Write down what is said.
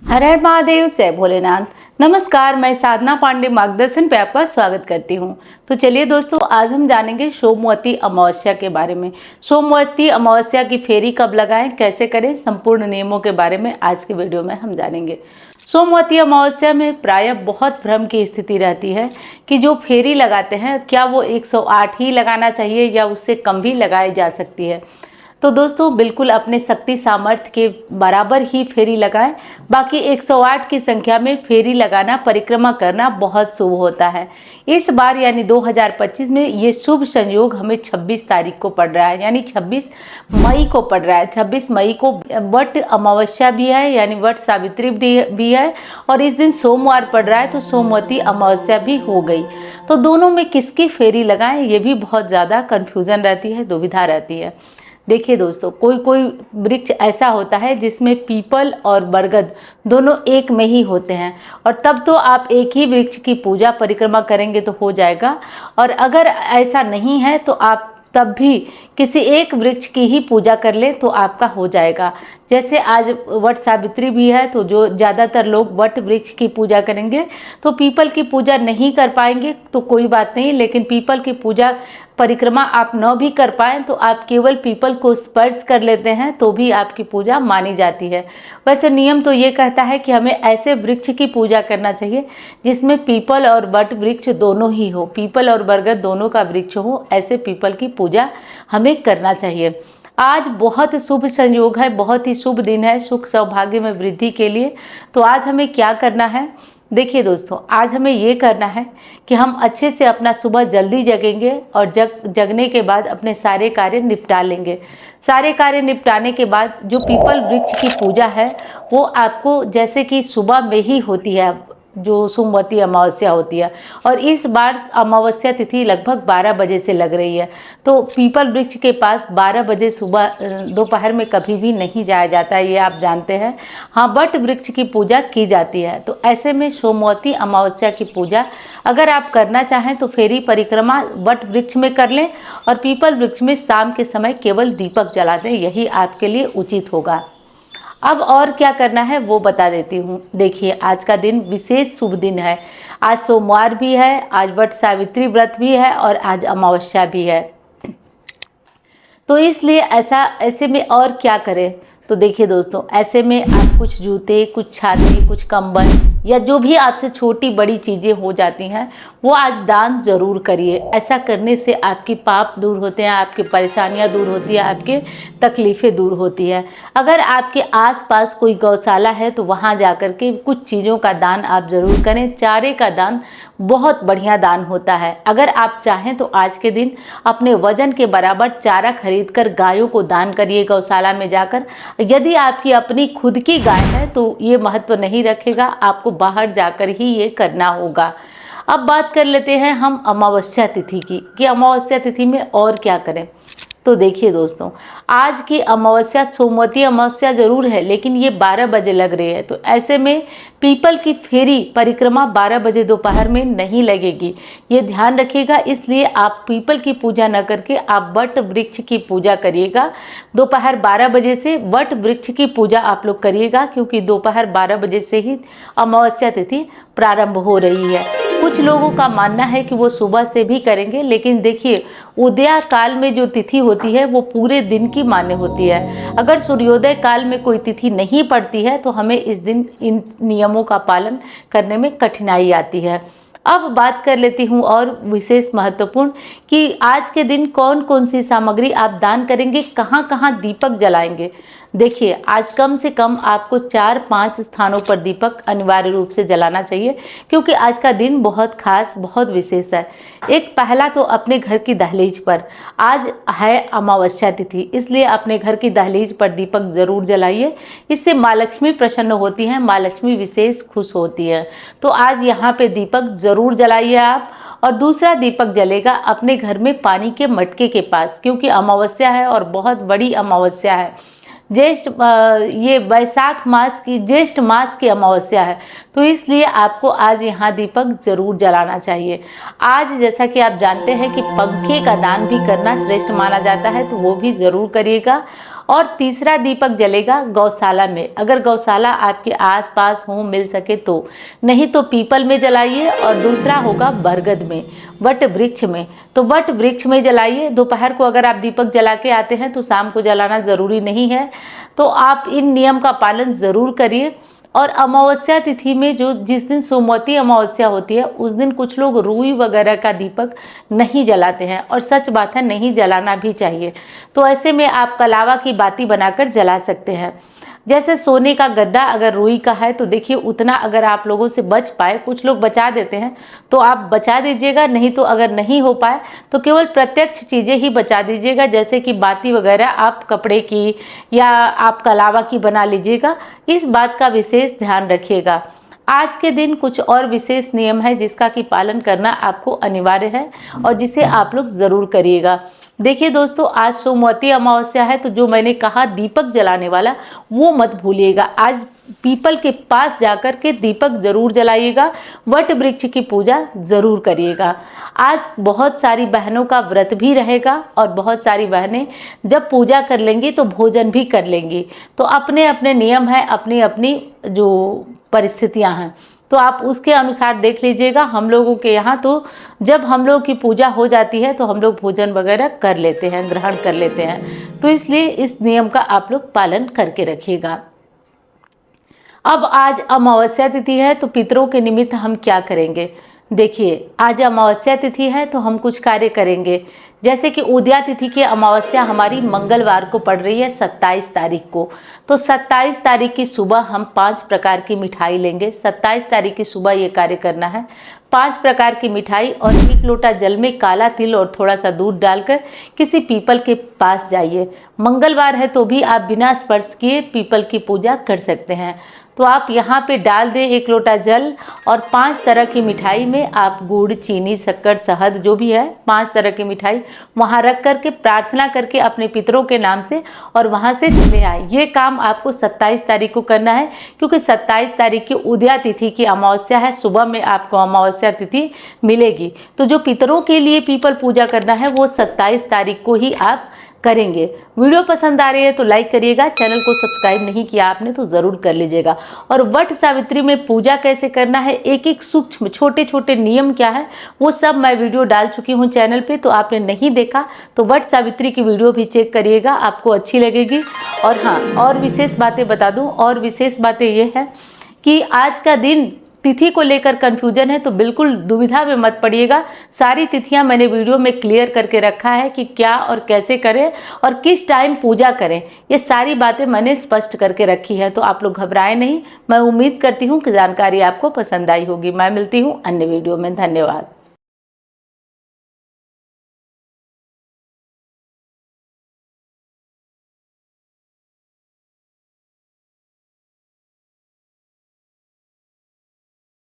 हर हर महादेव, जय भोलेनाथ। नमस्कार, मैं साधना पांडे मार्गदर्शन पे आपका स्वागत करती हूँ। तो चलिए दोस्तों, आज हम जानेंगे सोमवती अमावस्या के बारे में। सोमवती अमावस्या की फेरी कब लगाएं, कैसे करें, संपूर्ण नियमों के बारे में आज के वीडियो में हम जानेंगे। सोमवती अमावस्या में प्रायः बहुत भ्रम की स्थिति रहती है कि जो फेरी लगाते हैं क्या वो 108 ही लगाना चाहिए या उससे कम भी लगाई जा सकती है। तो दोस्तों, बिल्कुल अपने शक्ति सामर्थ्य के बराबर ही फेरी लगाएं। बाकी 108 की संख्या में फेरी लगाना, परिक्रमा करना बहुत शुभ होता है। इस बार यानी 2025 में ये शुभ संयोग हमें 26 तारीख को पड़ रहा है, यानी 26 मई को पड़ रहा है। 26 मई को वट अमावस्या भी है, यानी वट सावित्री भी है, और इस दिन सोमवार पड़ रहा है, तो सोमवती अमावस्या भी हो गई। तो दोनों में किसकी फेरी लगाएं, ये भी बहुत ज़्यादा कन्फ्यूज़न रहती है, दुविधा रहती है। देखिए दोस्तों, कोई कोई वृक्ष ऐसा होता है जिसमें पीपल और बरगद दोनों एक में ही होते हैं, और तब तो आप एक ही वृक्ष की पूजा परिक्रमा करेंगे तो हो जाएगा। और अगर ऐसा नहीं है तो आप तब भी किसी एक वृक्ष की ही पूजा कर लें तो आपका हो जाएगा। जैसे आज वट सावित्री भी है, तो जो ज़्यादातर लोग वट वृक्ष की पूजा करेंगे, तो पीपल की पूजा नहीं कर पाएंगे तो कोई बात नहीं, लेकिन पीपल की पूजा परिक्रमा आप न भी कर पाएँ तो आप केवल पीपल को स्पर्श कर लेते हैं तो भी आपकी पूजा मानी जाती है। वैसे नियम तो ये कहता है कि हमें ऐसे वृक्ष की पूजा करना चाहिए जिसमें पीपल और वट वृक्ष दोनों ही हो, पीपल और बरगद दोनों का वृक्ष हो, ऐसे पीपल की पूजा हमें करना चाहिए। आज बहुत शुभ संयोग है, बहुत ही शुभ दिन है सुख सौभाग्य में वृद्धि के लिए। तो आज हमें क्या करना है, देखिए दोस्तों, आज हमें ये करना है कि हम अच्छे से अपना सुबह जल्दी जगेंगे और जगने के बाद अपने सारे कार्य निपटा लेंगे। सारे कार्य निपटाने के बाद जो पीपल वृक्ष की पूजा है वो आपको जैसे कि सुबह में ही होती है, जो सोमवती अमावस्या होती है, और इस बार अमावस्या तिथि लगभग 12 बजे से लग रही है। तो पीपल वृक्ष के पास 12 बजे सुबह दोपहर में कभी भी नहीं जाया जाता है, ये आप जानते हैं। हाँ, वट वृक्ष की पूजा की जाती है। तो ऐसे में सोमवती अमावस्या की पूजा अगर आप करना चाहें तो फेरी परिक्रमा वट वृक्ष में कर लें, और पीपल वृक्ष में शाम के समय केवल दीपक जला दें, यही आपके लिए उचित होगा। अब और क्या करना है वो बता देती हूँ। देखिए, आज का दिन विशेष शुभ दिन है। आज सोमवार भी है, आज वट सावित्री व्रत भी है, और आज अमावस्या भी है। तो इसलिए ऐसे में और क्या करें, तो देखिए दोस्तों, ऐसे में आप कुछ जूते, कुछ छाती, कुछ कंबल या जो भी आपसे छोटी बड़ी चीज़ें हो जाती हैं वो आज दान जरूर करिए। ऐसा करने से आपकी पाप दूर होते हैं, आपकी परेशानियां दूर होती है, आपके तकलीफ़ें दूर होती है। अगर आपके आसपास कोई गौशाला है तो वहां जाकर के कुछ चीज़ों का दान आप ज़रूर करें। चारे का दान बहुत बढ़िया दान होता है। अगर आप चाहें तो आज के दिन अपने वजन के बराबर चारा खरीद कर गायों को दान करिए गौशाला में जाकर। यदि आपकी अपनी खुद की गाय है तो ये महत्व नहीं रखेगा, आपको बाहर जाकर ही ये करना होगा। अब बात कर लेते हैं हम अमावस्या तिथि की, कि अमावस्या तिथि में और क्या करें। तो देखिए दोस्तों, आज की अमावस्या सोमवती अमावस्या जरूर है, लेकिन ये 12 बजे लग रही है। तो ऐसे में पीपल की फेरी परिक्रमा 12 बजे दोपहर में नहीं लगेगी, ये ध्यान रखिएगा। इसलिए आप पीपल की पूजा न करके आप वट वृक्ष की पूजा करिएगा। दोपहर 12 बजे से वट वृक्ष की पूजा आप लोग करिएगा, क्योंकि दोपहर 12 बजे से ही अमावस्या तिथि प्रारंभ हो रही है। कुछ लोगों का मानना है कि वो सुबह से भी करेंगे, लेकिन देखिए, उदय काल में जो तिथि होती है वो पूरे दिन की मान्य होती है। अगर सूर्योदय काल में कोई तिथि नहीं पड़ती है तो हमें इस दिन इन नियमों का पालन करने में कठिनाई आती है। अब बात कर लेती हूँ और विशेष महत्वपूर्ण, कि आज के दिन कौन कौन सी सामग्री आप दान करेंगे, कहाँ कहाँ दीपक जलाएंगे। देखिए, आज कम से कम आपको 4-5 स्थानों पर दीपक अनिवार्य रूप से जलाना चाहिए, क्योंकि आज का दिन बहुत खास, बहुत विशेष है। एक पहला तो अपने घर की दहलीज पर, आज है अमावस्या तिथि, इसलिए अपने घर की दहलीज पर दीपक जरूर जलाइए। इससे माँ लक्ष्मी प्रसन्न होती हैं, माँ लक्ष्मी विशेष खुश होती है। तो आज यहाँ पे दीपक जरूर जलाइए आप। और दूसरा दीपक जलेगा अपने घर में पानी के मटके के पास, क्योंकि अमावस्या है और बहुत बड़ी अमावस्या है। ये वैशाख मास की, ज्येष्ठ मास की अमावस्या है, तो इसलिए आपको आज यहाँ दीपक जरूर जलाना चाहिए। आज जैसा कि आप जानते हैं कि पंखे का दान भी करना श्रेष्ठ माना जाता है, तो वो भी ज़रूर करिएगा। और तीसरा दीपक जलेगा गौशाला में, अगर गौशाला आपके आसपास हो मिल सके तो, नहीं तो पीपल में जलाइए। और दूसरा होगा बरगद में, वट वृक्ष में, तो वट वृक्ष में जलाइए। दोपहर को अगर आप दीपक जला के आते हैं तो शाम को जलाना ज़रूरी नहीं है। तो आप इन नियम का पालन ज़रूर करिए। और अमावस्या तिथि में जो जिस दिन सोमवती अमावस्या होती है उस दिन कुछ लोग रुई वगैरह का दीपक नहीं जलाते हैं, और सच बात है नहीं जलाना भी चाहिए। तो ऐसे में आप कलावा की बाती बनाकर जला सकते हैं। जैसे सोने का गद्दा अगर रुई का है तो देखिए उतना अगर आप लोगों से बच पाए, कुछ लोग बचा देते हैं तो आप बचा दीजिएगा, नहीं तो अगर नहीं हो पाए तो केवल प्रत्यक्ष चीज़ें ही बचा दीजिएगा, जैसे कि बाती वगैरह आप कपड़े की या आप कलावा की बना लीजिएगा। इस बात का विशेष ध्यान रखिएगा। आज के दिन कुछ और विशेष नियम है जिसका कि पालन करना आपको अनिवार्य है और जिसे आप लोग ज़रूर करिएगा। देखिए दोस्तों, आज सोमवती अमावस्या है, तो जो मैंने कहा दीपक जलाने वाला वो मत भूलिएगा। आज पीपल के पास जाकर के दीपक जरूर जलाइएगा, वट वृक्ष की पूजा जरूर करिएगा। आज बहुत सारी बहनों का व्रत भी रहेगा और बहुत सारी बहनें जब पूजा कर लेंगी तो भोजन भी कर लेंगी। तो अपने अपने नियम हैं, अपनी अपनी जो परिस्थितियां हैं, तो आप उसके अनुसार देख लीजिएगा। हम लोगों के यहाँ तो जब हम लोग की पूजा हो जाती है तो हम लोग भोजन वगैरह कर लेते हैं, ग्रहण कर लेते हैं। तो इसलिए इस नियम का आप लोग पालन करके रखिएगा। अब आज अमावस्या तिथि है, तो पितरों के निमित्त हम क्या करेंगे। देखिए, आज अमावस्या तिथि है तो हम कुछ कार्य करेंगे। जैसे कि उदया तिथि की अमावस्या हमारी मंगलवार को पड़ रही है 27 तारीख को, तो 27 तारीख की सुबह हम 5 प्रकार की मिठाई लेंगे। 27 तारीख की सुबह ये कार्य करना है। 5 प्रकार की मिठाई और 1 लोटा जल में काला तिल और थोड़ा सा दूध डालकर किसी पीपल के पास जाइए। मंगलवार है तो भी आप बिना स्पर्श किए पीपल की पूजा कर सकते हैं। तो आप यहाँ पे डाल दें 1 लोटा जल और 5 तरह की मिठाई में आप गुड़, चीनी, शक्कर, शहद जो भी है 5 तरह की मिठाई वहाँ रख करके प्रार्थना करके अपने पितरों के नाम से और वहाँ से ले आए। ये काम आपको 27 तारीख को करना है, क्योंकि 27 तारीख की उदया तिथि की अमावस्या है, सुबह में आपको अमावस्या तिथि मिलेगी। तो जो पितरों के लिए पीपल पूजा करना है वो 27 तारीख को ही आप करेंगे। वीडियो पसंद आ रही है तो लाइक करिएगा, चैनल को सब्सक्राइब नहीं किया आपने तो ज़रूर कर लीजिएगा। और वट सावित्री में पूजा कैसे करना है, एक एक सूक्ष्म छोटे छोटे नियम क्या है वो सब मैं वीडियो डाल चुकी हूँ चैनल पे, तो आपने नहीं देखा तो वट सावित्री की वीडियो भी चेक करिएगा, आपको अच्छी लगेगी। और हाँ, और विशेष बातें बता दूँ, और विशेष बातें ये है कि आज का दिन तिथि को लेकर कन्फ्यूजन है तो बिल्कुल दुविधा में मत पड़िएगा। सारी तिथियां मैंने वीडियो में क्लियर करके रखा है कि क्या और कैसे करें और किस टाइम पूजा करें, ये सारी बातें मैंने स्पष्ट करके रखी है। तो आप लोग घबराएं नहीं। मैं उम्मीद करती हूँ कि जानकारी आपको पसंद आई होगी। मैं मिलती हूँ अन्य वीडियो में। धन्यवाद।